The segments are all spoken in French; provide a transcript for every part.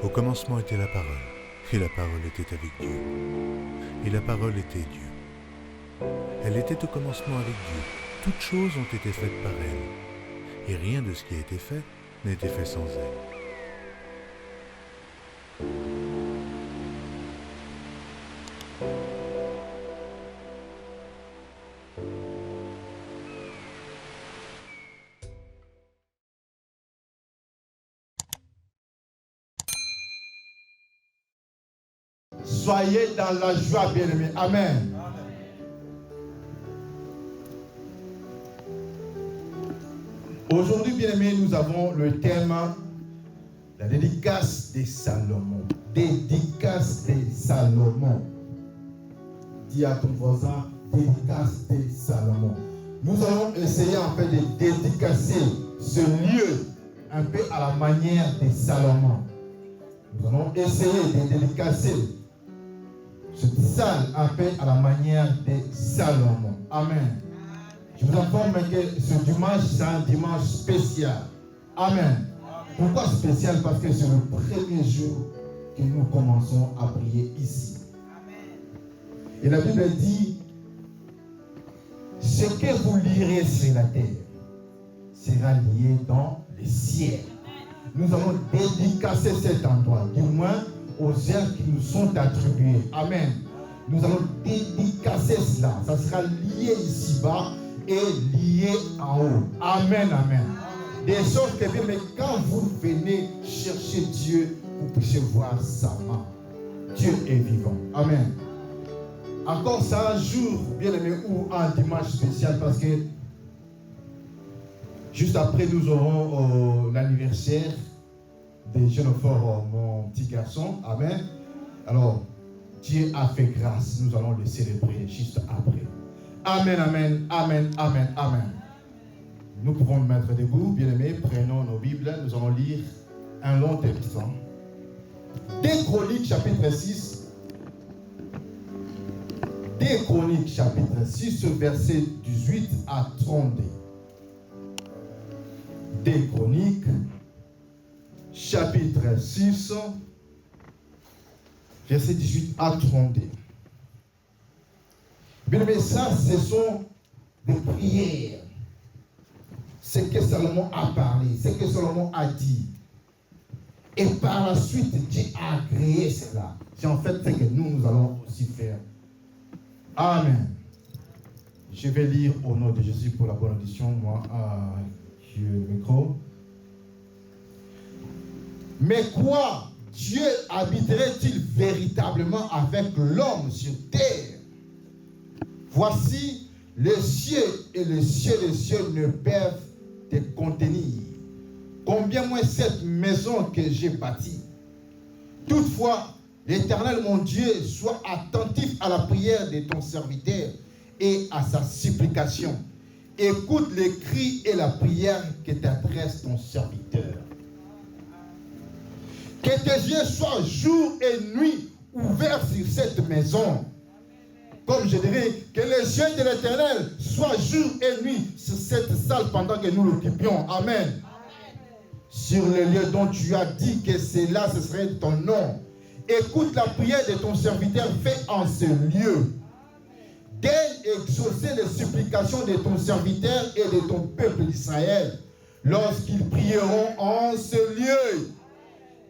Au commencement était la parole, et la parole était avec Dieu, et la parole était Dieu. Elle était au commencement avec Dieu. Toutes choses ont été faites par elle, et rien de ce qui a été fait n'a été fait sans elle. Soyez dans la joie, bien-aimés. Amen. Aujourd'hui, bien-aimés, nous avons le thème la dédicace des Salomon. Dédicace des Salomon. Dis à ton voisin, dédicace des Salomon. Nous allons essayer en fait de dédicacer ce lieu un peu à la manière des Salomon. Nous allons essayer de dédicacer cette salle un peu à la manière des Salomon. Amen. Je vous informe que ce dimanche, c'est un dimanche spécial. Amen. Pourquoi spécial? Parce que c'est le premier jour que nous commençons à prier ici. Et la Bible dit, ce que vous lirez sur la terre sera lié dans le ciel. Nous allons dédicacer cet endroit, du moins aux œuvres qui nous sont attribuées. Amen. Nous allons dédicacer cela. Ça sera lié ici-bas et lié en haut. Amen, amen. Des choses que mais quand vous venez chercher Dieu, vous puissiez voir sa main. Dieu est vivant. Amen. Encore c'est un jour, bien aimé, ou un dimanche spécial parce que juste après nous aurons l'anniversaire des jeunes forts, mon petit garçon. Amen. Alors, Dieu a fait grâce. Nous allons le célébrer juste après. Amen, amen, amen, amen, amen. Nous pouvons nous mettre debout, bien-aimés. Prenons nos Bibles. Nous allons lire un long texte. 2 Chroniques, chapitre 6. 2 Chroniques, chapitre 6, verset 18 à 32. 2 Chroniques, chapitre 6, verset 18 à 32. Bien aimé, ça, ce sont des prières. Ce que Salomon a parlé, ce que Salomon a dit. Et par la suite, Dieu a créé cela. C'est en fait ce que nous allons aussi faire. Amen. Je vais lire au nom de Jésus pour la bonne audition, moi, qui ai le micro. Mais quoi, Dieu habiterait-il véritablement avec l'homme sur terre? Voici, les cieux et les cieux des cieux ne peuvent te contenir. Combien moins cette maison que j'ai bâtie. Toutefois, l'Éternel, mon Dieu, soit attentif à la prière de ton serviteur et à sa supplication. Écoute les cris et la prière que t'adresse ton serviteur. Que tes yeux soient jour et nuit ouverts sur cette maison. Comme je dirais, que les yeux de l'Éternel soient jour et nuit sur cette salle pendant que nous l'occupions. Amen. Sur les lieux dont tu as dit que c'est là, ce serait ton nom. Écoute la prière de ton serviteur fait en ce lieu. Daigne exaucer les supplications de ton serviteur et de ton peuple d'Israël lorsqu'ils prieront en ce lieu.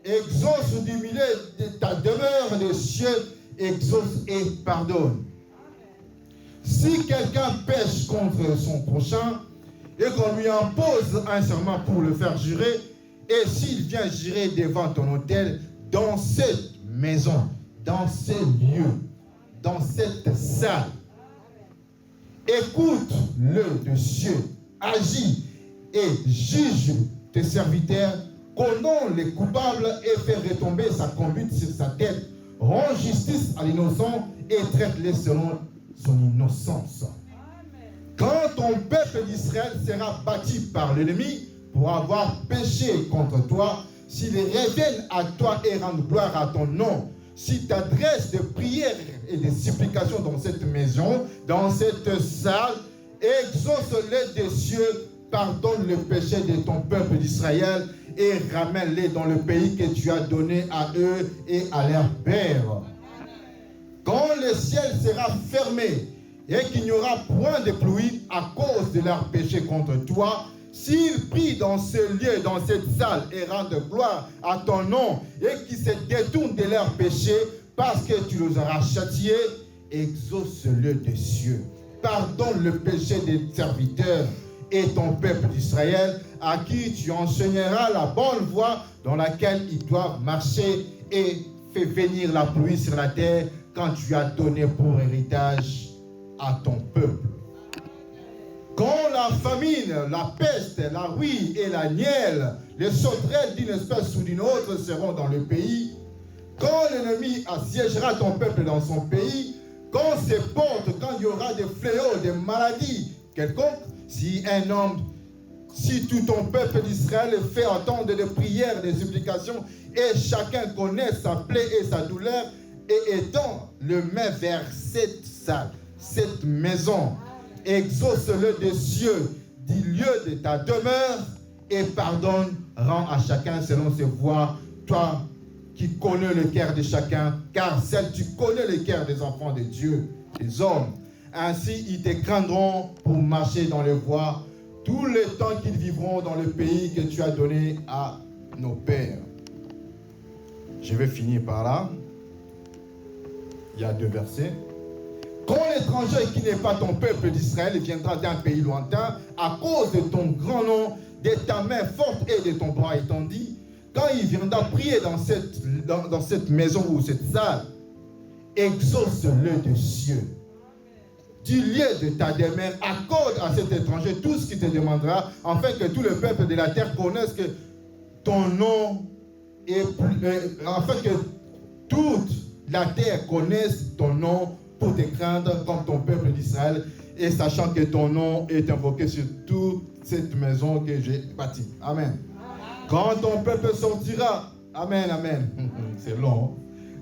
Exauce du milieu de ta demeure des cieux, exauce et pardonne. Si quelqu'un pêche contre son prochain et qu'on lui impose un serment pour le faire jurer, et s'il vient jurer devant ton autel, dans cette maison, dans ces lieux, dans cette salle, écoute-le de cieux, agis et juge tes serviteurs, condamne les coupables et fait retomber sa conduite sur sa tête, rend justice à l'innocent et traite-les selon son innocence. Quand ton peuple d'Israël sera battu par l'ennemi pour avoir péché contre toi, s'ils reviennent à toi et rendent gloire à ton nom, si tu adresses des prières et des supplications dans cette maison, dans cette salle, exauce-les des cieux, pardonne le péché de ton peuple d'Israël et ramène-les dans le pays que tu as donné à eux et à leur père. Quand le ciel sera fermé et qu'il n'y aura point de pluie à cause de leur péché contre toi, s'ils prient dans ce lieu, dans cette salle, et rendent gloire à ton nom, et qu'ils se détournent de leurs péchés, parce que tu les auras châtiés, exauce-le des cieux. Pardonne le péché des serviteurs et ton peuple d'Israël, à qui tu enseigneras la bonne voie dans laquelle ils doivent marcher, et fais venir la pluie sur la terre quand tu as donné pour héritage à ton peuple. Quand la famine, la peste, la rouille et la nielle, les sauterelles d'une espèce ou d'une autre seront dans le pays, quand l'ennemi assiégera ton peuple dans son pays, quand ces portes, quand il y aura des fléaux, des maladies quelconques, si tout ton peuple d'Israël fait entendre des prières, des supplications, et chacun connaît sa plaie et sa douleur, et étend le main vers cette salle, cette maison, exauce-le des cieux, du lieu de ta demeure, et pardonne, rends à chacun selon ses voies, toi qui connais le cœur de chacun, car seul tu connais le cœur des enfants de Dieu, des hommes. Ainsi, ils te craindront pour marcher dans les voies tout le temps qu'ils vivront dans le pays que tu as donné à nos pères. Je vais finir par là. Il y a 2 versets. Quand l'étranger qui n'est pas ton peuple d'Israël viendra d'un pays lointain, à cause de ton grand nom, de ta main forte et de ton bras étendu, quand il viendra prier dans cette maison ou cette salle, exauce-le des cieux. Du lieu de ta demeure, accorde à cet étranger tout ce qu'il te demandera, afin que tout le peuple de la terre connaisse que ton nom est afin que toute la terre connaisse ton nom pour te craindre comme ton peuple d'Israël, et sachant que ton nom est invoqué sur toute cette maison que j'ai bâtie. Amen. Quand ton peuple sortira, amen, amen, c'est long.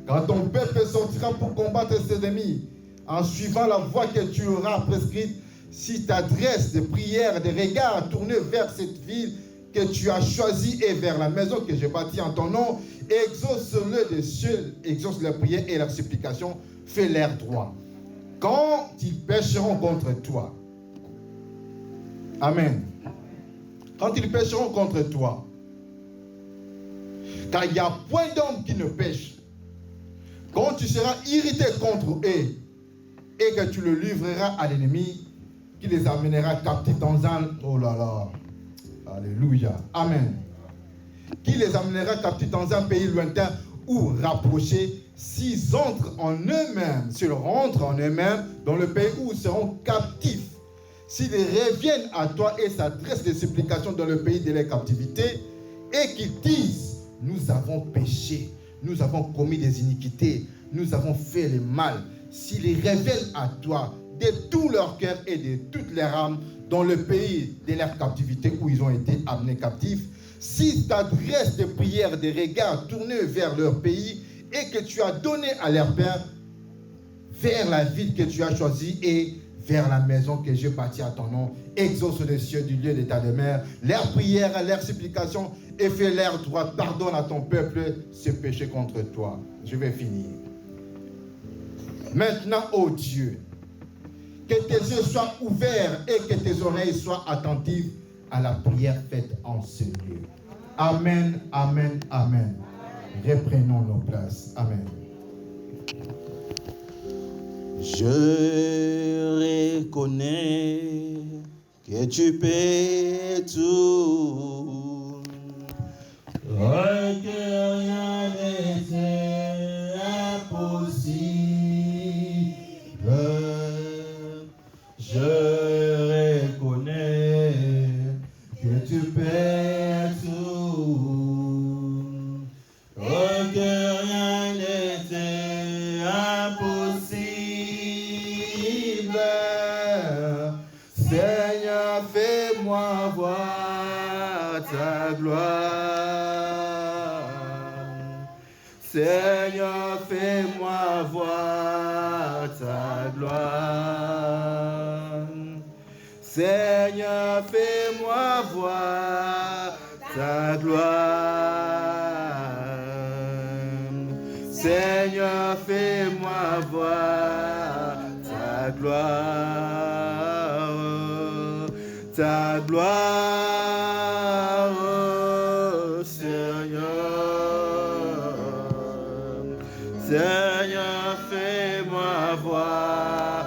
Quand ton peuple sortira pour combattre ses ennemis, en suivant la voie que tu auras prescrite, si tu adresses des prières, des regards tournés vers cette ville que tu as choisie et vers la maison que j'ai bâtie en ton nom, exauce-le des cieux, exauce leurs prières et leurs supplications, fais-leur droit. Quand ils pécheront contre toi, amen. Quand ils pécheront contre toi, car il n'y a point d'homme qui ne pêche. Quand tu seras irrité contre eux et que tu le livreras à l'ennemi, qui les amènera captifs dans un... Oh là là. Alléluia. Amen. Qui les amènera captifs dans un pays lointain ou rapproché, s'ils entrent en eux-mêmes, s'ils rentrent en eux-mêmes dans le pays où ils seront captifs, s'ils reviennent à toi et s'adressent des supplications dans le pays de leur captivité, et qu'ils disent, nous avons péché, nous avons commis des iniquités, nous avons fait le mal. S'ils reviennent à toi de tout leur cœur et de toute leur âme dans le pays de leur captivité où ils ont été amenés captifs, s'ils t'adressent des prières, des regards tournés vers leur pays et que tu as donné à leur père, vers la ville que tu as choisie et vers la maison que j'ai bâtie à ton nom, exauce les cieux du lieu de ta demeure, leurs prières, leurs supplications, et fais leur droit, pardonne à ton peuple ses péchés contre toi. Je vais finir. Maintenant, ô Dieu, que tes yeux soient ouverts et que tes oreilles soient attentives à la prière faite en ce lieu. Amen, amen, amen. Reprenons nos places. Amen. Je reconnais que tu peux tout, que rien n'est impossible. Je reconnais que tu peux tout, que rien n'est impossible. Seigneur, fais-moi voir ta gloire. Seigneur, fais-moi voir ta gloire. Seigneur, fais-moi voir ta gloire. Seigneur, fais-moi voir ta gloire, ta gloire, Seigneur. Seigneur, fais-moi voir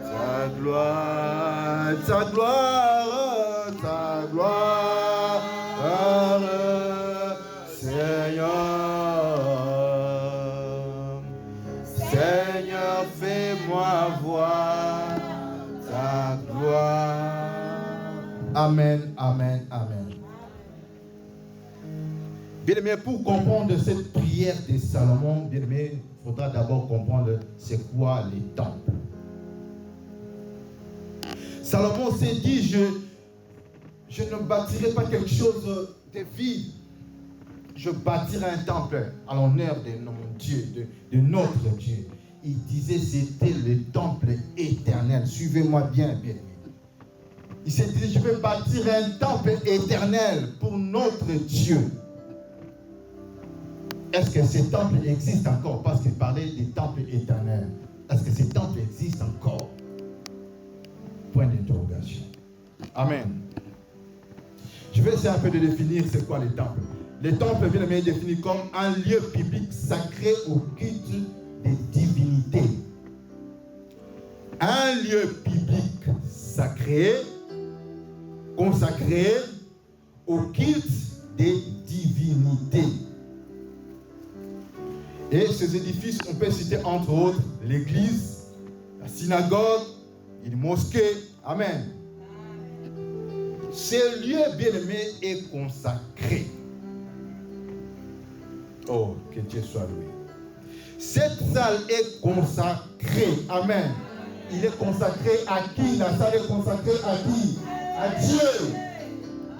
ta gloire, ta gloire, ta gloire, Seigneur. Seigneur, fais-moi voir ta gloire. Amen, amen, amen. Bien-aimé, pour comprendre cette prière de Salomon, bien-aimé, il faudra d'abord comprendre c'est quoi les temples. Salomon s'est dit, je ne bâtirai pas quelque chose de vide. Je bâtirai un temple à l'honneur de mon Dieu, de notre Dieu. Il disait c'était le temple éternel. Suivez-moi bien, bien-aimé. Il s'est dit, je vais bâtir un temple éternel pour notre Dieu. Est-ce que ces temples existent encore? Parce qu'il parlait des temples éternels. Est-ce que ces temples existent encore? Point d'interrogation. Amen. Je vais essayer un peu de définir c'est quoi les temples. Les temples, bien aimé, est défini comme un lieu public sacré au culte des divinités. Un lieu public sacré, consacré au culte des divinités. Et ces édifices, on peut citer entre autres l'église, la synagogue, une mosquée. Amen. Ce lieu bien-aimé est consacré. Oh, que Dieu soit loué. Cette salle est consacrée. Amen. Il est consacré à qui? La salle est consacrée à qui? À Dieu.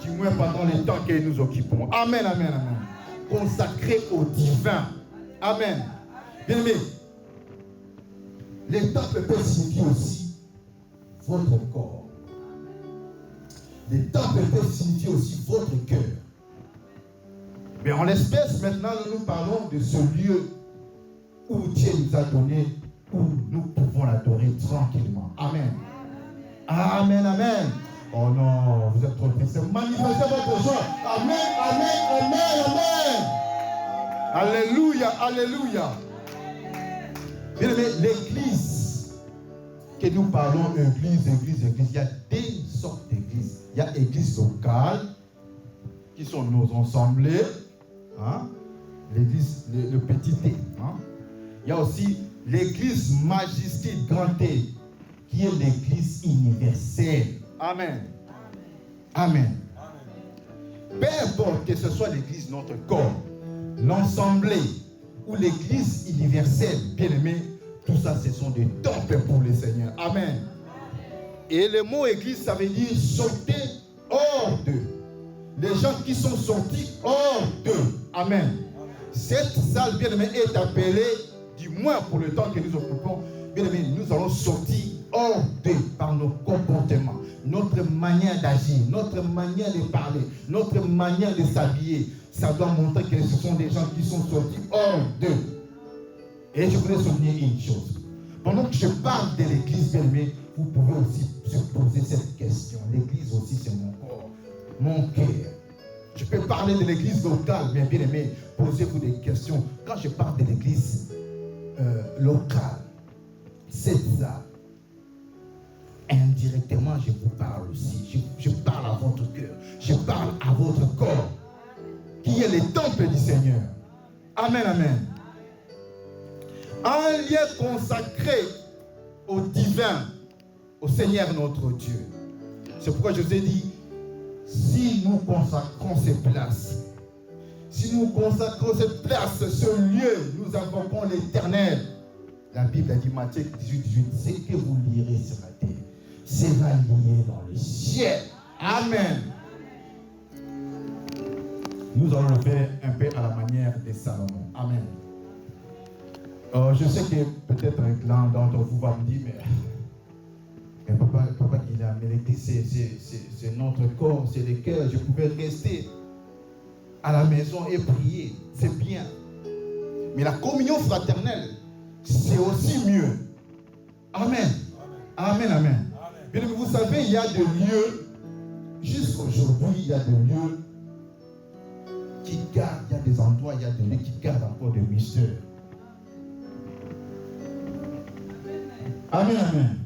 Du moins pendant les temps que nous occupons. Amen, amen, amen. Consacré au divin. Amen. Bien-aimé, les temples peuvent signifier aussi votre corps. Les temples peuvent signifier aussi votre cœur. Mais en l'espèce, maintenant, nous parlons de ce lieu où Dieu nous a donné, où nous pouvons l'adorer tranquillement. Amen. Amen, amen. Oh non, vous êtes trop triste. Manifestez votre joie. Amen, amen, amen, amen. Alléluia, alléluia. Bien aimé, l'église que nous parlons, église, il y a deux sortes d'églises. Il y a église locale, qui sont nos assemblées, hein? L'église, le petit T. Hein? Il y a aussi l'église majestique grand T, qui est l'église universelle. Amen. Amen. Peu importe que ce soit l'église, notre corps, l'assemblée ou l'église universelle, bien-aimé, tout ça, ce sont des temples pour le Seigneur. Amen. Et le mot église, ça veut dire sortir hors d'eux. Les gens qui sont sortis hors d'eux. Amen. Cette salle, bien-aimé, est appelée, du moins pour le temps que nous occupons, bien-aimé, nous allons sortir hors d'eux par nos comportements, notre manière d'agir, notre manière de parler, notre manière de s'habiller. Ça doit montrer que ce sont des gens qui sont sortis hors d'eux. Et je voudrais souligner une chose. Pendant que je parle de l'église, bien-aimé, vous pouvez aussi se poser cette question. L'église aussi, c'est mon corps, mon cœur. Je peux parler de l'église locale, mais bien-aimé, posez-vous des questions. Quand je parle de l'église locale, c'est ça. Indirectement, je vous parle aussi. Je parle à votre cœur. Je parle à votre corps, qui est le temple du Seigneur. Amen, amen. Un lieu consacré au divin, au Seigneur notre Dieu. C'est pourquoi je vous ai dit, si nous consacrons ces places, si nous consacrons cette place, ce lieu, nous invoquons l'Éternel. La Bible a dit, Matthieu 18, ce que vous lirez sur la terre sera lié dans le ciel. Amen. Nous allons le faire un peu à la manière de Salomon. Amen. Je sais que peut-être l'un d'entre vous va me dire, mais papa Guillaume, l'église c'est notre corps, c'est le cœur, je pouvais rester à la maison et prier, c'est bien. Mais la communion fraternelle, c'est aussi mieux. Amen. Amen, amen. Bien, vous savez, il y a des lieux, jusqu'aujourd'hui, il y a des lieux qui gardent, il y a des endroits, il y a des lieux qui gardent encore des mystères. Amen, amen.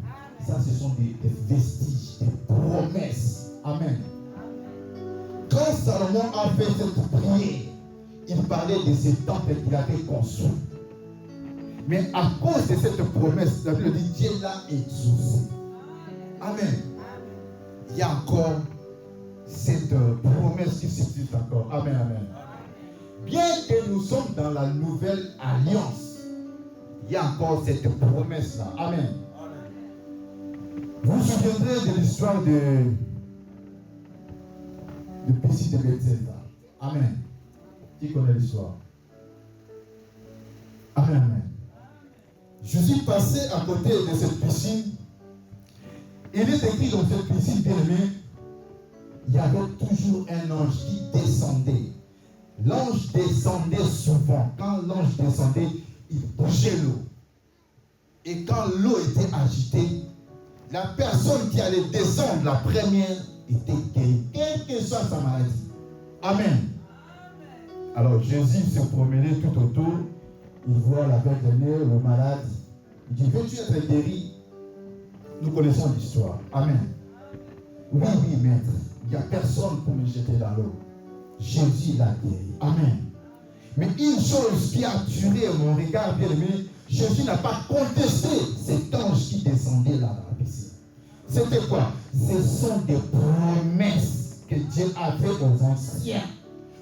Ça, ce sont des vestiges, des promesses. Amen. Quand Salomon a fait cette prière, il parlait de ces temples qu'il avait construits. Mais à cause de cette promesse, la Bible dit Dieu l'a exaucé. Amen. Il y a encore cette promesse qui subsiste encore. Amen, amen. Bien que nous sommes dans la nouvelle alliance, il y a encore cette promesse-là. Amen. Vous vous souviendrez de l'histoire de piscine de Bethesda. Amen. Qui connaît l'histoire? Amen, amen. Je suis passé à côté de cette piscine. Il est écrit dans cette piscine, bien aimé, il y avait toujours un ange qui descendait. L'ange descendait souvent. Quand l'ange descendait, il bougeait l'eau. Et quand l'eau était agitée, la personne qui allait descendre, la première, était guérie, quelle que soit sa maladie. Amen. Alors Jésus se promenait tout autour. Il voit la veuve, le malade. Il dit, veux-tu être guéri? Nous connaissons l'histoire. Amen. Oui, oui, maître. Il n'y a personne pour me jeter dans l'eau. Jésus l'a guéri. Amen. Mais une chose qui a attiré mon regard, bien aimé, Jésus n'a pas contesté cet ange qui descendait là dans la piscine. C'était quoi? Ce sont des promesses que Dieu a fait aux anciens.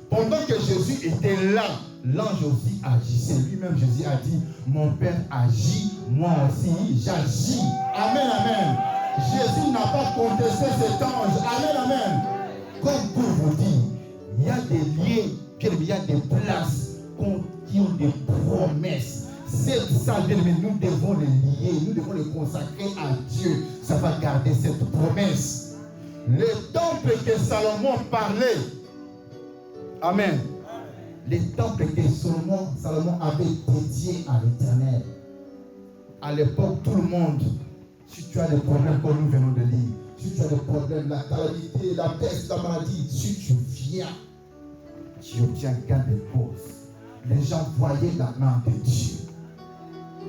Pendant que Jésus était là, l'ange aussi agissait. Lui-même, Jésus a dit, mon Père agit, moi aussi j'agis. Amen, amen. Jésus n'a pas contesté cet ange. Amen, amen. Comme pour vous dire, il y a des lieux, il y a des places qui ont des promesses. Cette salle, nous devons les lier, nous devons les consacrer à Dieu. Ça va garder cette promesse. Le temple que Salomon parlait, amen. Les temples que Salomon avait dédiés à l'Éternel. À l'époque, tout le monde, si tu as des problèmes comme nous venons de lire, si tu as des problèmes, la calamité, la peste, la maladie, si tu viens, tu obtiens gain de cause. Les gens voyaient la main de Dieu.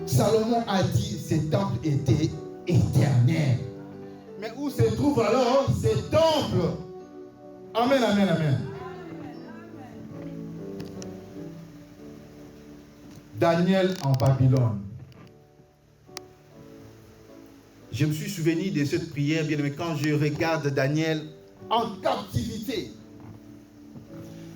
Salomon a dit que ces temples étaient éternels. Mais où se trouvent alors ces temples? Amen, amen, amen. Daniel en Babylone. Je me suis souvenu de cette prière, bien aimé, quand je regarde Daniel en captivité.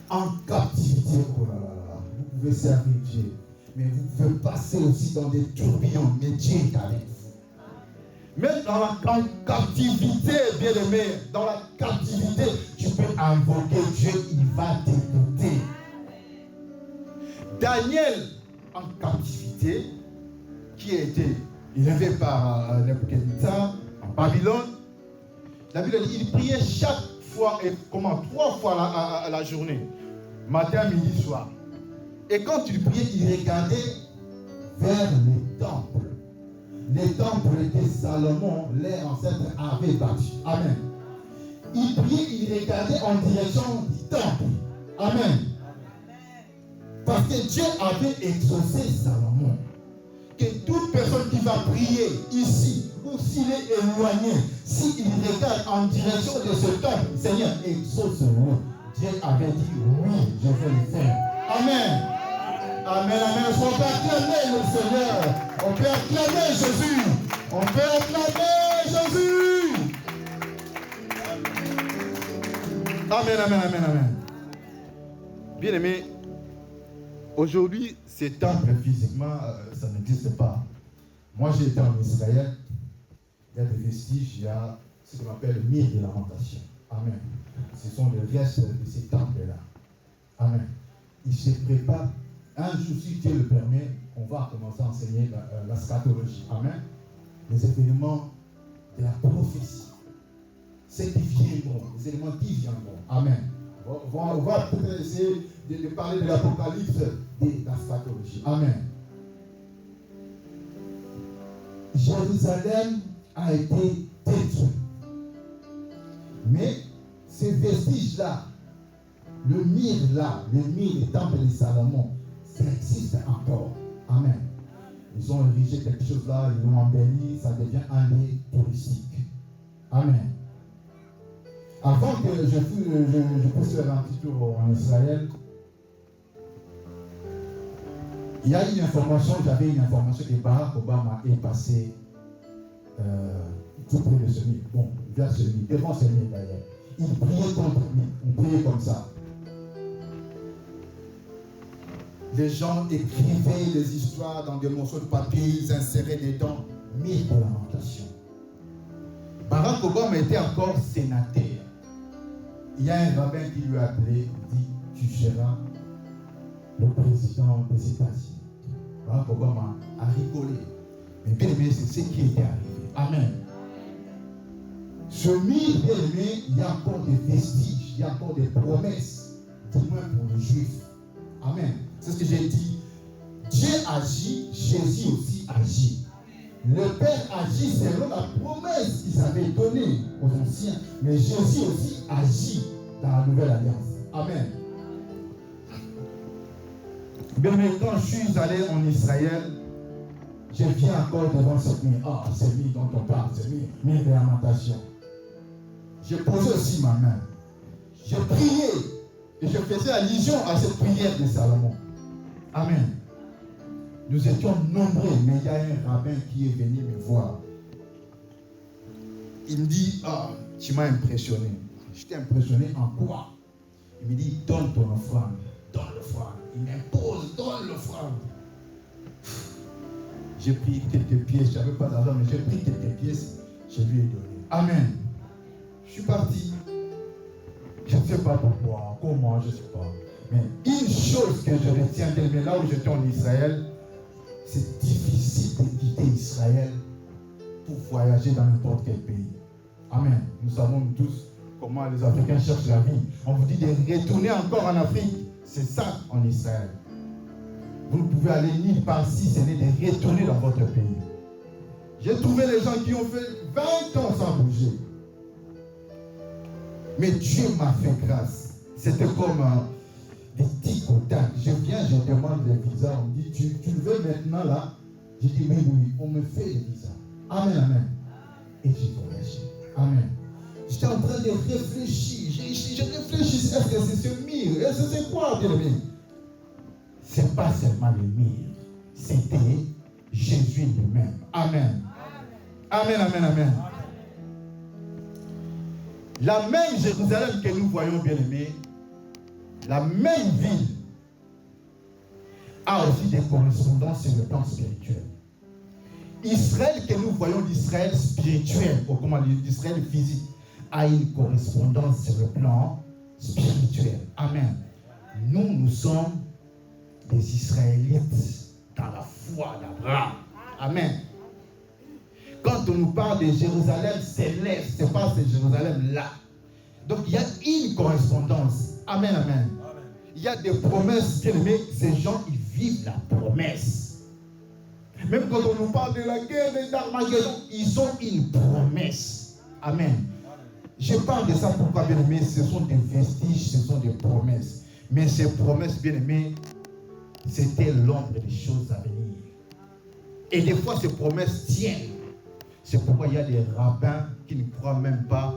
En captivité, oh là là là, vous pouvez servir Dieu, mais vous pouvez passer aussi dans des tourbillons, mais Dieu est avec vous. Même dans la captivité, bien aimé, dans la captivité, tu peux invoquer Dieu, il va t'écouter. Daniel en captivité, qui a été élevé par Nebuchadnezzar en Babylone, la Bible dit il priait chaque fois, et comment 3 fois à la journée, matin, midi, soir. Et quand il priait, il regardait vers les temples. Les temples que Salomon, leur ancêtre, avait bâtis. Amen. Il priait, il regardait en direction du temple. Amen. Parce que Dieu avait exaucé Salomon. Que toute personne qui va prier ici, ou s'il est éloigné, s'il regarde en direction de ce temple, Seigneur, exauce-le. Dieu avait dit, oui, je vais le faire. Amen. Amen, amen. On peut acclamer le Seigneur. On peut acclamer Jésus. On peut acclamer Jésus. Amen, amen, amen, amen. Bien aimé, aujourd'hui, ces temples physiquement, ça n'existe pas. Moi, j'ai été en Israël. Il y a des vestiges, il y a ce qu'on appelle le mire de lamentation. Amen. Ce sont les restes de ces temples-là. Amen. Il se prépare. Un jour, si Dieu le permet, on va commencer à enseigner la scatologie. Amen. Les événements de la prophétie. C'est qui viendront, les éléments qui viendront. Amen. On va peut-être essayer de parler de l'Apocalypse et de la scatologie. Amen. Jérusalem a été détruit. Mais ces vestiges-là, le mire du temple de Salomon, ça existe encore. Amen. Ils ont érigé quelque chose là, ils l'ont embelli, ça devient un lieu touristique. Amen. Avant que je puisse faire un petit tour en Israël, il y a j'avais une information que Barack Obama est passé tout près de ce mur. Bon, vers ce mur, devant ce mur d'ailleurs. Il priait contre lui, on priait comme ça. Les gens écrivaient les histoires dans des morceaux de papier, ils inséraient dedans mille de lamentation. Barack Obama était encore sénateur. Il y a un rabbin qui lui a appelé, il dit, tu seras le président des États-Unis. Barack Obama a rigolé. Mais bien aimé, c'est ce qui était arrivé. Amen. Ce mur, bien aimé, il y a encore des vestiges, il y a encore des promesses, du moins pour les Juifs. Amen. C'est ce que j'ai dit. Dieu agit, Jésus aussi agit. Le Père agit selon la promesse qu'il avait donnée aux anciens. Mais Jésus aussi agit dans la nouvelle alliance. Amen. Bien, mais quand je suis allé en Israël, je viens encore devant cette nuit. Ah, cette nuit dont on parle, cette nuit de lamentation. J'ai posé aussi ma main. J'ai prié. Et je faisais allusion à cette prière de Salomon. Amen. Nous étions nombreux, mais il y a un rabbin qui est venu me voir. Il me dit, ah, tu m'as impressionné. Je t'ai impressionné en quoi? Il me dit, donne ton offrande, donne l'offrande. Il m'impose, donne l'offrande. J'ai pris quelques pièces, je n'avais pas d'argent, mais j'ai pris quelques pièces, je lui ai donné. Amen. Je suis parti. Je ne sais pas pourquoi, comment, je ne sais pas. Mais une chose que je retiens, mais là où j'étais en Israël, c'est difficile de quitter Israël pour voyager dans n'importe quel pays. Amen. Nous savons tous comment les Africains cherchent la vie. On vous dit de retourner encore en Afrique. C'est ça en Israël. Vous ne pouvez aller nulle part si ce n'est de retourner dans votre pays. J'ai trouvé les gens qui ont fait 20 ans sans bouger. Mais Dieu m'a fait grâce. C'était comme des tic au tac. Je viens, je demande le visa. On me dit, tu le veux maintenant là? Je dis, oui, on me fait le visa. Amen, amen. Et j'ai voyagé. Amen. J'étais en train de réfléchir. Je réfléchis, est-ce que c'est ce mur? Est-ce que c'est quoi, bien aimé? Ce n'est pas seulement le mur. C'était Jésus lui-même. Amen. Amen, amen, amen. La même Jérusalem que nous voyons, bien aimé, la même ville a aussi des correspondances sur le plan spirituel. Israël que nous voyons, l'Israël spirituel, ou comment l'Israël physique, a une correspondance sur le plan spirituel. Amen. Nous sommes des Israélites dans la foi d'Abraham. Amen. Quand on nous parle de Jérusalem céleste, ce n'est pas ce Jérusalem-là. Donc il y a une correspondance. Amen, amen. Il y a des promesses, bien aimés. Ces gens, ils vivent la promesse. Même quand on nous parle de la guerre d'Armageddon, ils ont une promesse. Amen. Je parle de ça pourquoi, bien aimés, ce sont des vestiges, ce sont des promesses. Mais ces promesses, bien aimés, c'était l'ombre des choses à venir. Et des fois, ces promesses tiennent. C'est pourquoi il y a des rabbins qui ne croient même pas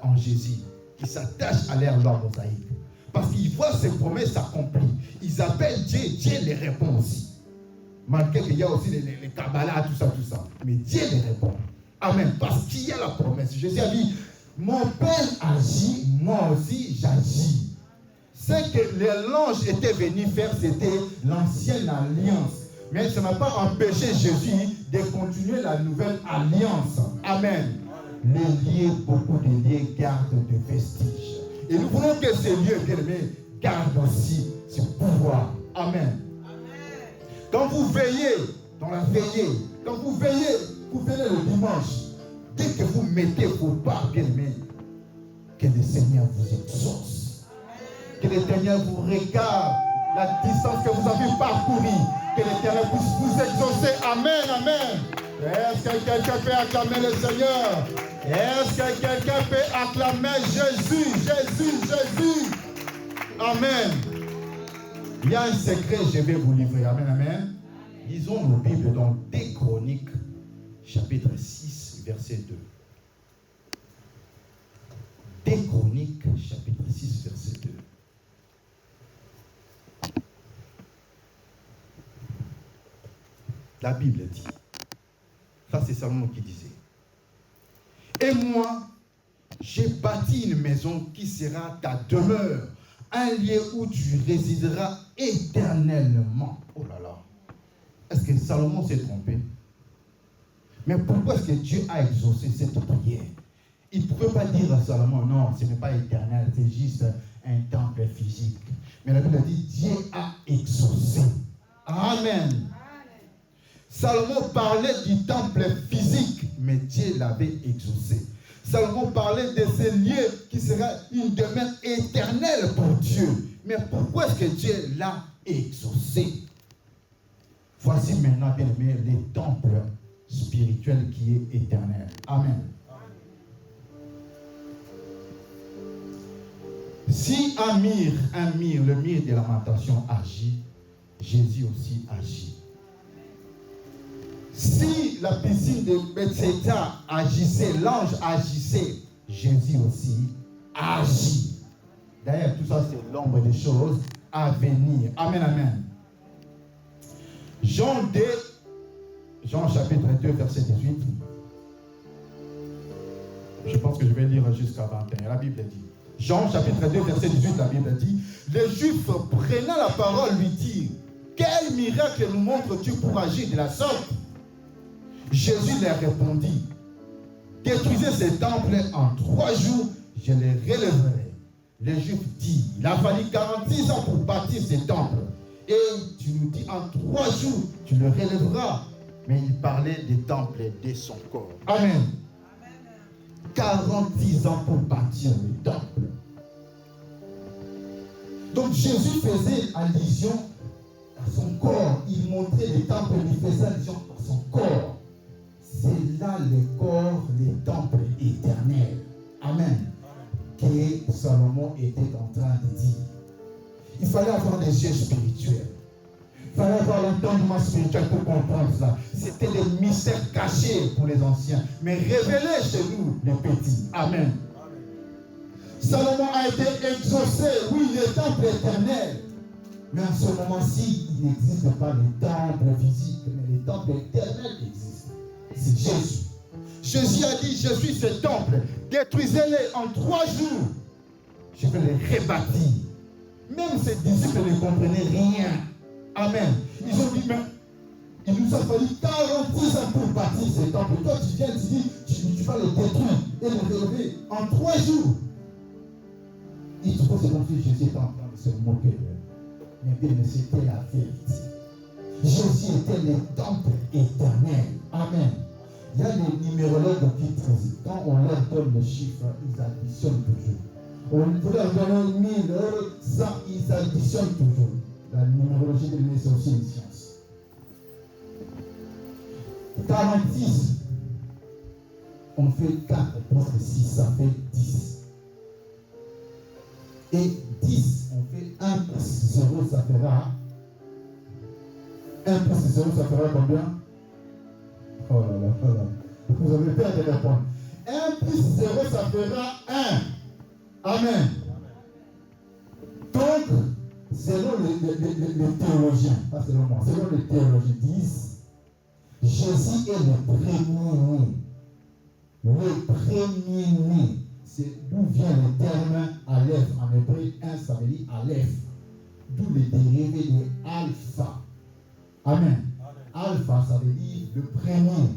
en Jésus, qui s'attachent à leur loi mosaïque. Parce qu'ils voient ces promesses s'accomplir. Ils appellent Dieu, Dieu les répond aussi. Malgré qu'il y a aussi les Kabbalah, tout ça. Mais Dieu les répond. Amen. Parce qu'il y a la promesse. Jésus a dit, mon Père agit, moi aussi j'agis. Ce que les anges étaient venus faire, c'était l'ancienne alliance. Mais ça n'a pas empêché Jésus de continuer la nouvelle alliance. Amen. Les lieux, beaucoup de lieux gardent des vestiges. Et nous voulons que ces lieux, bien aimés, gardent aussi ce pouvoir. Amen. Quand vous veillez dans la veillée, quand vous veillez, vous venez le dimanche, dès que vous mettez vos pas, bien aimés, que le Seigneur vous exauce. Que l'Éternel vous regarde la distance que vous avez parcourue. Que l'Éternel puisse vous exaucer. Amen, amen. Est-ce que quelqu'un peut acclamer le Seigneur? Est-ce que quelqu'un peut acclamer Jésus, Jésus, Jésus? Amen. Il y a un secret, je vais vous livrer. Amen, amen. Lisons nos Bibles dans 2 Chroniques, chapitre 6, verset 2. 2 Chroniques, chapitre 6, verset 2. La Bible dit, ça c'est Salomon qui disait, et moi, j'ai bâti une maison qui sera ta demeure, un lieu où tu résideras éternellement. Oh là là. Est-ce que Salomon s'est trompé? Mais pourquoi est-ce que Dieu a exaucé cette prière? Il ne pouvait pas dire à Salomon, non, ce n'est pas éternel, c'est juste un temple physique. Mais la Bible dit, Dieu a exaucé. Amen. Salomon parlait du temple physique, mais Dieu l'avait exaucé. Salomon parlait de ce lieu qui sera une demeure éternelle pour Dieu. Mais pourquoi est-ce que Dieu l'a exaucé? Voici maintenant, bien aimé, le temple spirituel qui est éternel. Amen. Si un mur, le mur de lamentation agit, Jésus aussi agit. Si la piscine de Bethesda agissait, l'ange agissait, Jésus aussi agit. D'ailleurs, tout ça, c'est l'ombre des choses à venir. Amen, amen. Jean chapitre 2, verset 18. Je pense que je vais lire jusqu'à 21. La Bible dit. Jean chapitre 2, verset 18, la Bible dit, les Juifs prenant la parole lui dirent, quel miracle nous montres-tu pour agir de la sorte? Jésus leur répondit, détruisez ce temple en 3 jours, je les relèverai. Les Juifs disent, il a fallu 46 ans pour bâtir ce temple. Et tu nous dis, en 3 jours, tu le relèveras. Mais il parlait des temples de son corps. Amen. 46 ans pour bâtir le temple. Donc Jésus faisait allusion à son corps. Il montrait le temple, il faisait allusion à son corps. C'est là le corps, le temple éternel. Amen. Que Salomon était en train de dire. Il fallait avoir des yeux spirituels. Il fallait avoir l'entendement spirituel pour comprendre ça. C'était des mystères cachés pour les anciens, mais révélés chez nous, les petits. Amen. Salomon a été exaucé, oui, le temple éternel. Mais en ce moment-ci, il n'existe pas le temple physique, mais le temple éternel existe. C'est Jésus. Jésus a dit, je suis ce temple, détruisez-les en 3 jours. Je vais les rebâtir. Même ses disciples ne comprenaient rien. Amen. Ils ont dit, mais il nous a fallu 46 ans pour bâtir ce temple. Toi, tu viens, tu dis, tu vas le détruire et le relever en 3 jours. Ils trouvent que comme si Jésus était en train de se moquer d'eux. Mais bien, c'était la vérité. Jésus était le temple éternel. Amen. Il y a des numérologues qui transitent. Quand on leur donne le chiffre, ils additionnent toujours. On peut leur donner 1000, 100, ils additionnent toujours. La numérologie de l'année, c'est aussi une science. 46, on fait 4 plus 6, ça fait 10. Et 10, on fait 1 plus 0, ça fera 1 plus 0, ça fera combien? Oh là là, oh là. Vous avez peur de répondre. 1 plus 0, ça fera 1. Amen. Donc, selon les théologiens, pas selon moi, selon les théologiens disent, Jésus est le premier-né. Le premier-né. C'est d'où vient le terme Aleph. En hébreu, 1, ça veut dire Aleph. D'où le dérivé de Alpha. Amen. Alpha, ça veut dire le premier.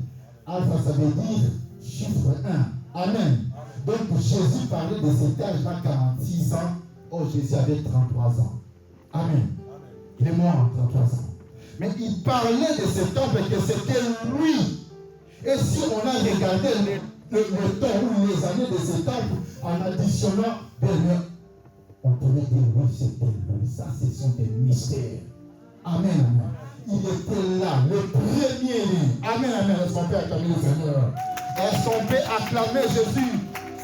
Alpha, ça veut dire chiffre 1. Amen. Donc Jésus parlait de cet âge-là, 46 ans. Oh, Jésus avait 33 ans. Amen. Il est mort en 33 ans. Mais il parlait de cet temple que c'était lui. Et si on a regardé le temps ou les années de cet temple, en additionnant, on pourrait dire oui, c'était lui. Ça, ce sont des mystères. Amen, amen. Il était là, le premier né. Amen, amen. Est-ce qu'on peut acclamer le Seigneur? Est-ce qu'on peut acclamer Jésus?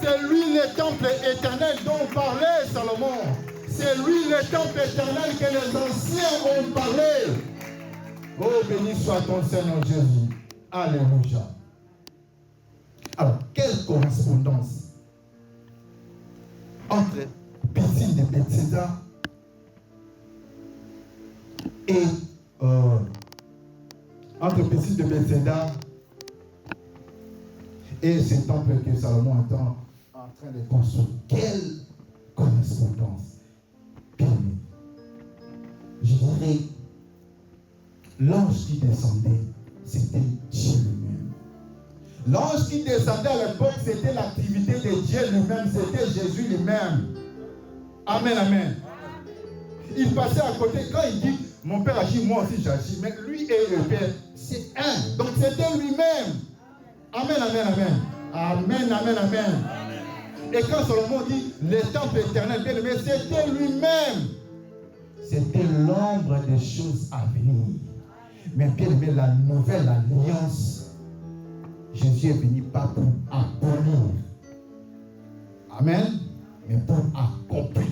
C'est lui le temple éternel dont parlait Salomon. C'est lui le temple éternel que les anciens ont parlé. Oh, béni soit ton Seigneur Jésus. Alléluia. Alors, quelle correspondance entre piscine de Bethesda et entre piscine de Bethesda et ce temple que Salomon est en train de construire? Quelle correspondance? Bien, je dirais, l'ange qui descendait, c'était Dieu lui-même. L'ange qui descendait à l'époque, c'était l'activité de Dieu lui-même, c'était Jésus lui-même. Amen, amen. Il passait à côté, quand il dit, mon père agit, moi aussi j'agis, mais lui et le père, c'est un. Donc c'était lui-même. Amen, amen, amen. Amen, amen, amen. Et quand Salomon dit, le temple éternel, bien aimé, c'était lui-même. C'était l'ombre des choses à venir. Mais bien aimé, la nouvelle alliance, Jésus est venu pas pour abolir. Amen. Mais pour accomplir.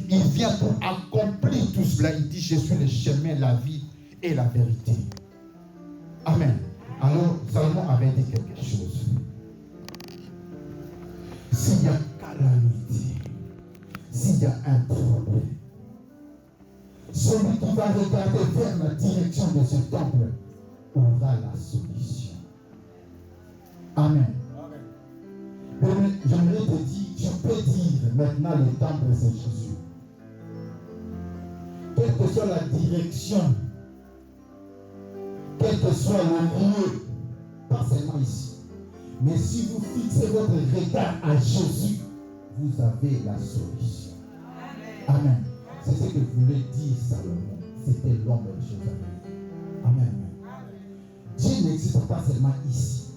Il vient pour accomplir tout cela. Il dit, je suis le chemin, la vie et la vérité. Amen. Alors, Salomon avait dit quelque chose. S'il y a calamité, s'il y a un problème, celui qui va regarder vers la direction de ce temple aura la solution. Amen. Amen. J'aimerais te dire, tu peux dire maintenant le temple c'est Jésus. Quelle que soit la direction, quel que soit le lieu, pas seulement ici, mais si vous fixez votre regard à Jésus, vous avez la solution. Amen. C'est ce que voulait dire Salomon. C'était l'homme des choses à venir. Amen. Dieu n'existe pas seulement ici.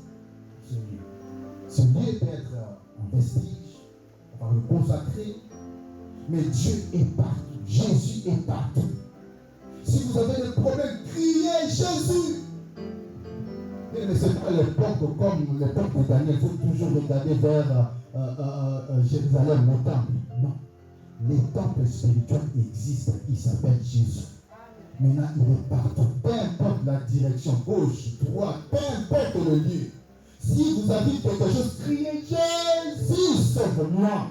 Ce lieu peut être un vestige, on va le consacrer, mais Dieu est partout. Jésus est partout. Si vous avez des problèmes, criez Jésus. Mais ce n'est pas l'époque comme l'époque de Daniel, il faut toujours regarder vers Jérusalem, le temple. Non. Les temples spirituels existent, il s'appelle Jésus. Maintenant, il est partout. Peu importe la direction, gauche, droite, peu importe le lieu. Si vous avez quelque chose, criez Jésus, sauve-moi.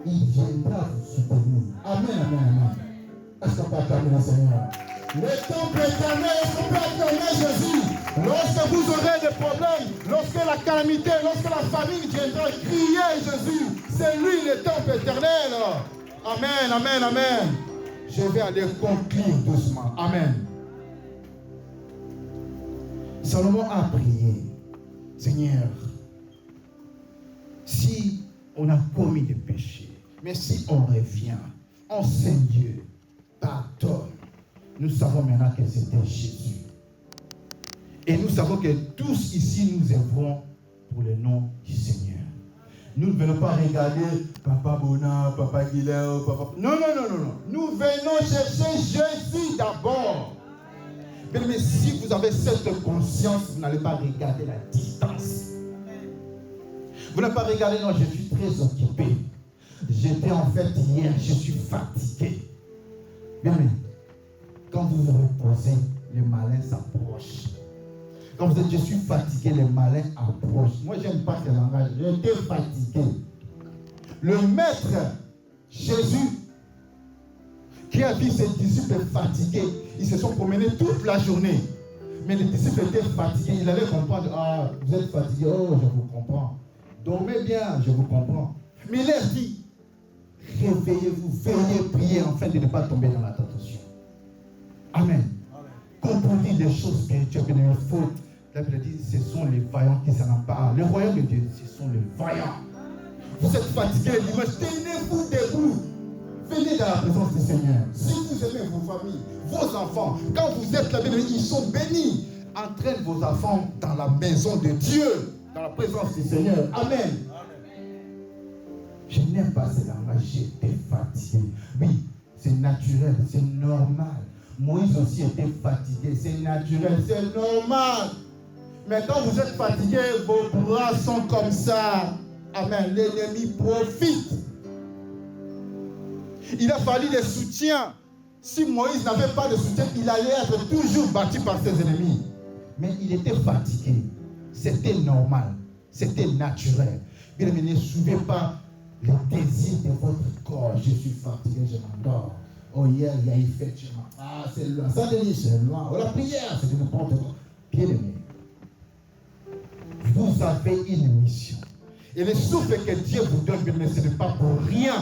Il viendra vous soutenir. Amen, amen, amen. Est-ce qu'on peut acclamer le Seigneur? Le temple éternel, est-ce qu'on peut acclamer Jésus? Lorsque vous aurez des problèmes, lorsque la calamité, lorsque la famine viendra, criez Jésus. C'est lui le temple éternel. Amen, amen, amen. Je vais aller conclure doucement. Amen. Salomon a prié. Seigneur, si on a commis des péchés, mais si on revient, oh Seigneur, pardonne. Nous savons maintenant que c'était Jésus. Et nous savons que tous ici nous œuvrons pour le nom du Seigneur. Nous ne venons pas regarder Papa Bona, Papa Guilherme, Papa... Non, non, non, non, non. Nous venons chercher Jésus d'abord. Mais si vous avez cette conscience, vous n'allez pas regarder la distance. Vous n'allez pas regarder, non, je suis très occupé. J'étais en fait hier, je suis fatigué. Bien, mais quand vous vous reposez, le malin s'approche. Quand vous dites, je suis fatigué, le malin approche. Moi, je n'aime pas ce langage. J'étais fatigué. Le maître, Jésus, qui a vu ses disciples fatigués, ils se sont promenés toute la journée. Mais les disciples étaient fatigués. Il allait comprendre, ah, vous êtes fatigués, oh, je vous comprends. Dormez bien, je vous comprends. Mais il leur dit, réveillez-vous, veillez, priez, afin de ne pas tomber dans la tentation. Amen. Comprenez les choses spirituelles, mais il faut. La Bible dit, ce sont les vaillants qui s'en emparent. Le royaume de Dieu, ce sont les vaillants. Vous êtes fatigués le dimanche, tenez-vous debout. Venez dans la présence du Seigneur. Si vous aimez vos familles, vos enfants, quand vous êtes là, ils sont bénis. Entraînez vos enfants dans la maison de Dieu, dans la présence du Seigneur. Amen. Je n'aime pas ce langage, j'étais fatigué. Oui, c'est naturel, c'est normal. Moïse aussi était fatigué, c'est naturel, c'est normal. Mais quand vous êtes fatigué, vos bras sont comme ça. Amen. L'ennemi profite. Il a fallu des soutiens. Si Moïse n'avait pas de soutien, il allait être toujours battu par ses ennemis. Mais il était fatigué. C'était normal. C'était naturel. Bien aimé, ne suivez pas les désirs de votre corps. Je suis fatigué, je m'endors. Oh, hier, il y a eu fête chez moi. Ah, c'est loin. Ça veut dire c'est loin. Oh, la prière, c'est n'importe quoi. Bien aimé, vous avez une mission. Et le souffle que Dieu vous donne, bien aimé, ce n'est pas pour rien.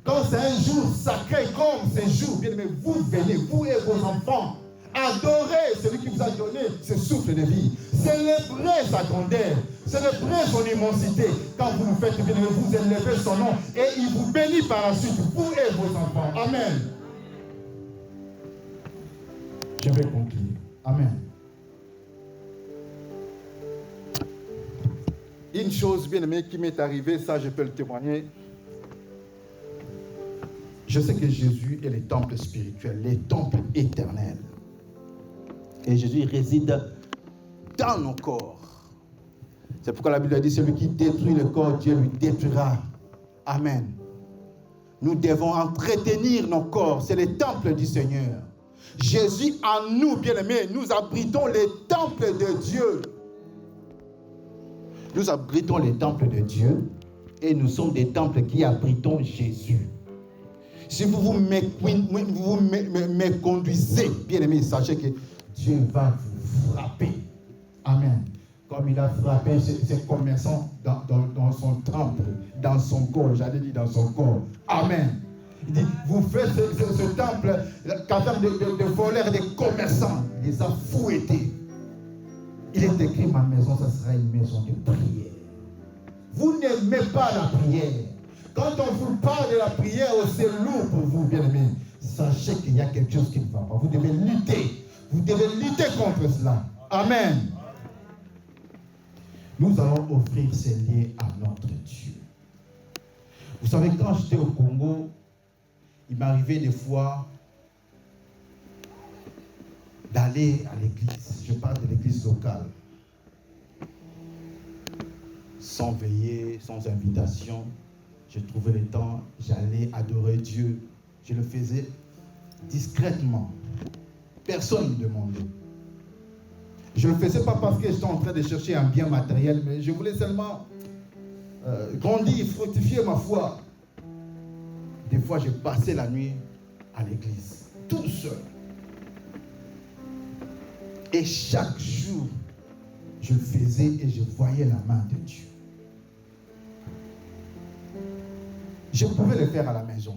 Quand c'est un jour sacré comme ce jour, bien aimé, vous venez, vous et vos enfants, adorer celui qui vous a donné ce souffle de vie. Célébrez sa grandeur. Célébrez son immensité. Quand vous le faites, bien aimé, vous élevez son nom et il vous bénit par la suite, vous et vos enfants. Amen. Je vais conclure. Amen. Une chose, bien aimé, qui m'est arrivée, ça je peux le témoigner. Je sais que Jésus est le temple spirituel, le temple éternel. Et Jésus réside dans nos corps. C'est pourquoi la Bible dit, celui qui détruit le corps, Dieu lui détruira. Amen. Nous devons entretenir nos corps. C'est le temple du Seigneur. Jésus en nous, bien-aimés, nous abritons les temples de Dieu. Nous abritons les temples de Dieu et nous sommes des temples qui abritons Jésus. Si vous vous méconduisez, bien-aimés, sachez que Dieu va vous frapper. Amen. Comme il a frappé ses commerçants dans son temple, dans son corps, j'allais dire dans son corps. Amen. Il dit, vous faites ce temple capable de voleurs, des commerçants. Il les a fouettés. Il est écrit, ma maison, ça sera une maison de prière. Vous n'aimez pas la prière. Quand on vous parle de la prière, c'est lourd pour vous, bien-aimés. Sachez qu'il y a quelque chose qui ne va pas. Vous devez lutter. Vous devez lutter contre cela. Amen. Nous allons offrir ces liens à notre Dieu. Vous savez, quand j'étais au Congo, il m'arrivait des fois d'aller à l'église. Je parle de l'église locale. Sans veiller, sans invitation. Je trouvais le temps, j'allais adorer Dieu. Je le faisais discrètement. Personne ne me demandait. Je ne le faisais pas parce que j'étais en train de chercher un bien matériel, mais je voulais seulement grandir, fructifier ma foi. Des fois, je passais la nuit à l'église, tout seul. Et chaque jour, je le faisais et je voyais la main de Dieu. Je pouvais le faire à la maison.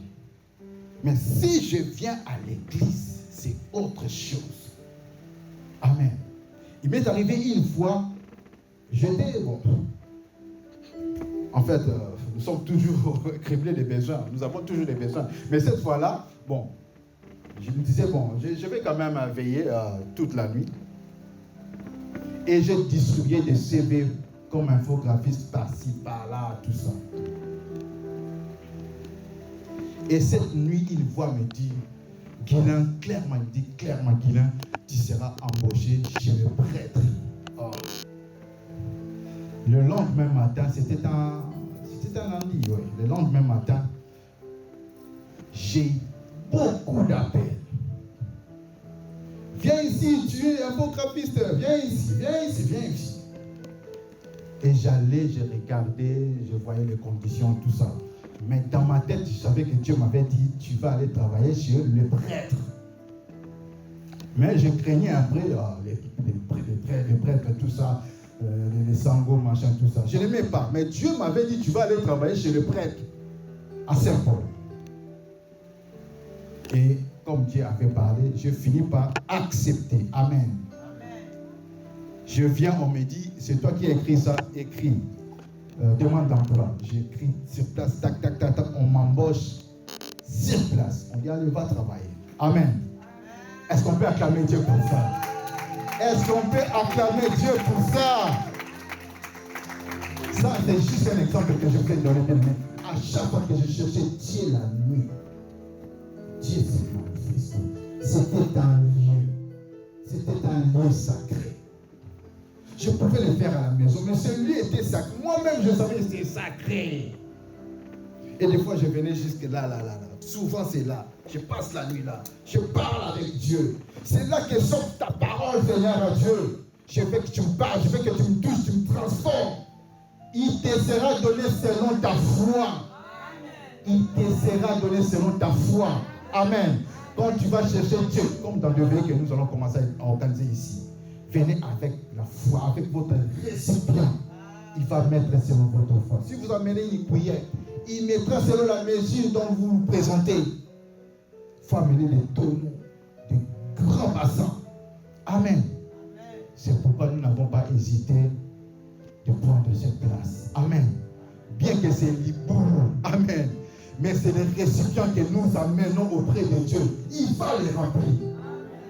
Mais si je viens à l'église, c'est autre chose. Amen. Il m'est arrivé une fois, j'étais, bon, en fait, nous sommes toujours criblés des besoins. Nous avons toujours des besoins. Mais cette fois-là, bon, je me disais, bon, je vais quand même veiller toute la nuit. Et je distribuais des CV comme infographiste par-ci, par-là, tout ça. Et cette nuit, une voix me dit, Guilain, clairement, il dit clairement, Guilain, tu seras embauché chez le prêtre. Oh. Le lendemain matin, c'était un lundi, oui. Le lendemain matin, j'ai eu beaucoup d'appels. Viens ici, tu es infographiste, viens ici, viens ici, viens ici. Et j'allais, je regardais, je voyais les conditions, tout ça. Mais dans ma tête, je savais que Dieu m'avait dit, tu vas aller travailler chez le prêtre. Mais je craignais après les prêtres, tout ça, les sangos, machin, tout ça. Je n'aimais pas. Mais Dieu m'avait dit, tu vas aller travailler chez le prêtre à Saint-Paul. Et comme Dieu avait parlé, je finis par accepter. Amen. Je viens, on me dit, c'est toi qui as écrit ça, écris. Demande d'emploi. J'écris sur place, tac, tac, tac, tac, on m'embauche sur place. On dit, allez, va travailler. Amen. Est-ce qu'on peut acclamer Dieu pour ça? Est-ce qu'on peut acclamer Dieu pour ça? Ça, c'est juste un exemple que je peux donner. À chaque fois que je cherchais Dieu la nuit, Dieu s'est manifesté. C'était un lieu. C'était un lieu sacré. Je pouvais le faire à la maison, mais ce lieu était sacré. Moi-même, je savais que c'était sacré. Et des fois, je venais jusque là. Souvent, c'est là. Je passe la nuit là. Je parle avec Dieu. C'est là que sort ta parole, Seigneur, à Dieu. Je veux que tu me parles, je veux que tu me touches, tu me transformes. Il te sera donné selon ta foi. Il te sera donné selon ta foi. Amen. Quand tu vas chercher Dieu, comme dans le veillée que nous allons commencer à organiser ici, venez avec la foi, avec votre récipient. Il va mettre selon votre foi. Si vous amenez une cuillère, il mettra selon la mesure dont vous vous présentez. Il faut amener des tonneaux, des grands bassins. Amen. C'est pourquoi nous n'avons pas hésité de prendre cette place. Amen. Bien que c'est libre. Amen. Mais c'est les récipients que nous amenons auprès de Dieu. Il va les remplir.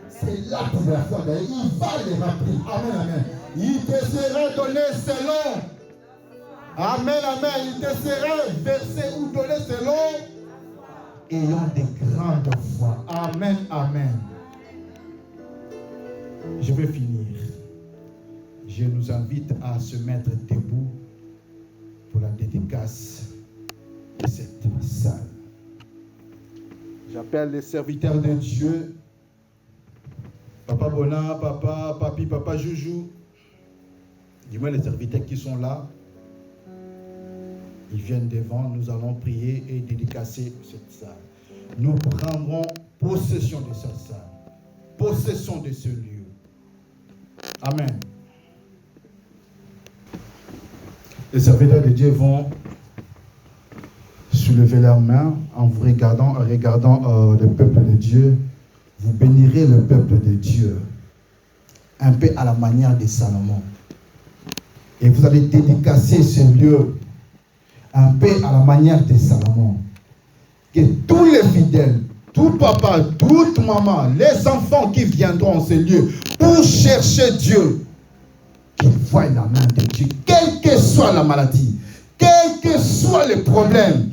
C'est l'acte de la foi. Il va les remplir. Amen, amen. Il te sera donné selon. Amen, amen. Il te sera versé ou donné selon. Ayant des grandes foi. Amen, amen. Je vais finir. Je nous invite à se mettre debout pour la dédicace de cette salle. J'appelle les serviteurs de Dieu. Papa Bona, Papa, Papi, Papa Joujou. Dis-moi les serviteurs qui sont là. Ils viennent devant, nous allons prier et dédicacer cette salle. Nous prendrons possession de cette salle, possession de ce lieu. Amen. Les serviteurs de Dieu vont soulever leurs mains en vous regardant le peuple de Dieu. Vous bénirez le peuple de Dieu, un peu à la manière de Salomon. Et vous allez dédicacer ce lieu un peu à la manière de Salomon. Que tous les fidèles, tout papa, toute maman, les enfants qui viendront en ce lieu pour chercher Dieu, qu'ils voient la main de Dieu, quelle que soit la maladie, quel que soit le problème.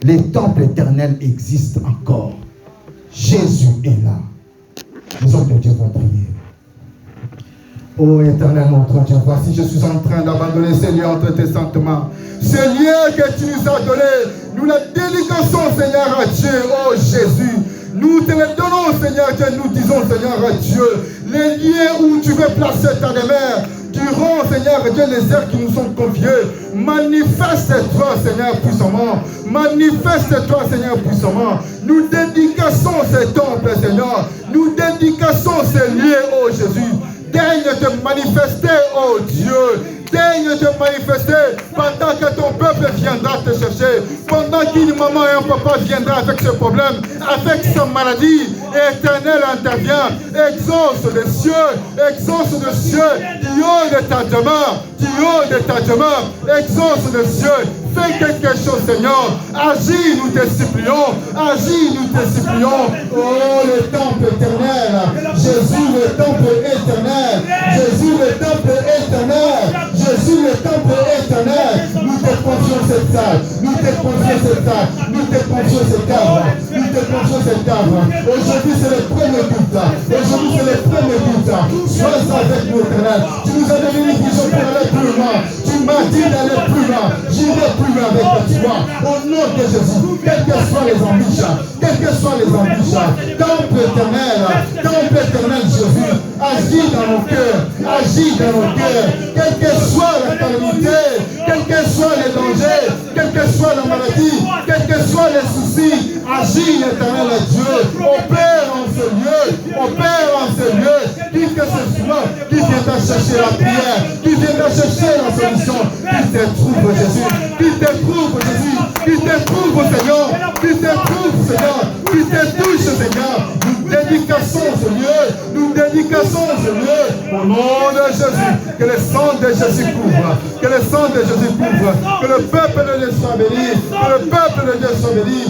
Les temples éternels existent encore. Jésus est là. Les hommes de Dieu vont prier. Ô éternel notre Dieu, voici je suis en train d'abandonner ce lieu entre tes saintes mains. Ce lieu que tu nous as donné, nous le dédicassons, Seigneur, à Dieu, ô Jésus. Nous te le donnons, Seigneur Dieu, nous disons, Seigneur, à Dieu, les lieux où tu veux placer ta demeure, durant, Seigneur Dieu, les heures qui nous sont confiées, manifeste-toi, Seigneur, puissamment. Manifeste-toi, Seigneur, puissamment. Nous dédicassons ces temples, Seigneur. Nous dédicassons ces lieux, ô Jésus. Daigne te manifester, ô Dieu. Daigne te manifester pendant que ton peuple viendra te chercher. Pendant qu'une maman et un papa viendra avec ce problème, avec sa maladie, Éternel intervient. Exauce les cieux, exauce les cieux, du haut de ta demeure, du haut de ta demeure, exauce les cieux. Fais quelque chose, Seigneur. Agis, nous te supplions. Agis, nous te supplions. Oh, le temple éternel. Jésus, le temple éternel. Jésus, le temple éternel. Jésus, le temple éternel. Nous te confions cette salle. Nous te confions cette salle. Nous te confions cette œuvre. Nous te confions cette œuvre. Aujourd'hui, c'est le premier culte. Aujourd'hui, c'est le premier culte. Sois avec nous, éternel. Tu nous as donné une vision pour aller plus loin. Tu m'as dit d'aller plus loin. J'irai plus loin avec toi. Au nom de Jésus, quelles que soient les embûches, temple éternel, Jésus, agis dans nos cœurs, quelle que soit la calamité, quel que soit les dangers, quelle que soit la maladie, quels que soient les soucis, agis, éternel Dieu, opère en ce lieu, qui que ce soit, qui viendra chercher la prière, qui viendra chercher la solution, qui te trouve Jésus, qui te trouve Seigneur, qui te touche Seigneur, nous dédicassons ce lieu, au nom de Jésus, que le sang de Jésus couvre, que le peuple de Dieu soit béni,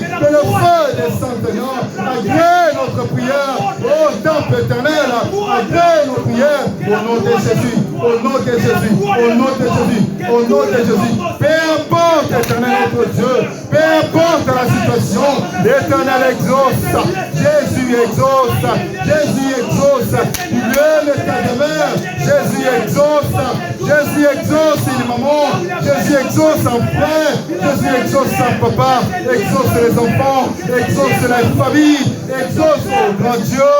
que le feu descende Seigneur, agrée notre prière, ô temple éternel, agrée nos prières, au nom de Jésus, peu importe importe, éternel notre Dieu, peu importe la situation, l'éternel exauce, Jésus exauce, Jésus exauce, il est l'état de mer, Jésus exauce, Jésus exauce une maman, Jésus exauce un frère, Jésus exauce un papa, exauce les enfants, exauce la famille, exauce au grand Dieu,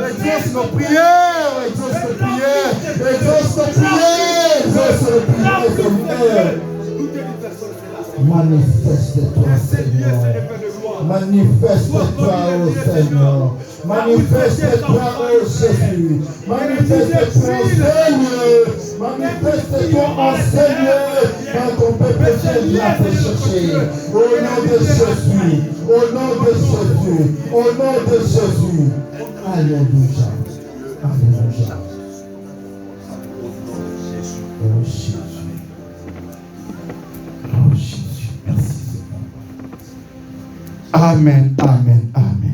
exauce nos prières, exauce nos prières, exauce nos prières, exauce nos prières, Seigneur. Manifeste-toi, Seigneur. Manifeste-toi, ô Seigneur. Manifeste-toi, ô Jésus. Manifeste-toi, Seigneur. Manifeste-toi, ô Seigneur, quand ton peuple vient te chercher. Au nom de Jésus. Au nom de Jésus. Au nom de Jésus. Alléluia. Alléluia. Oh Jésus. Oh Jésus. Merci Seigneur. Amen. Amen. Amen.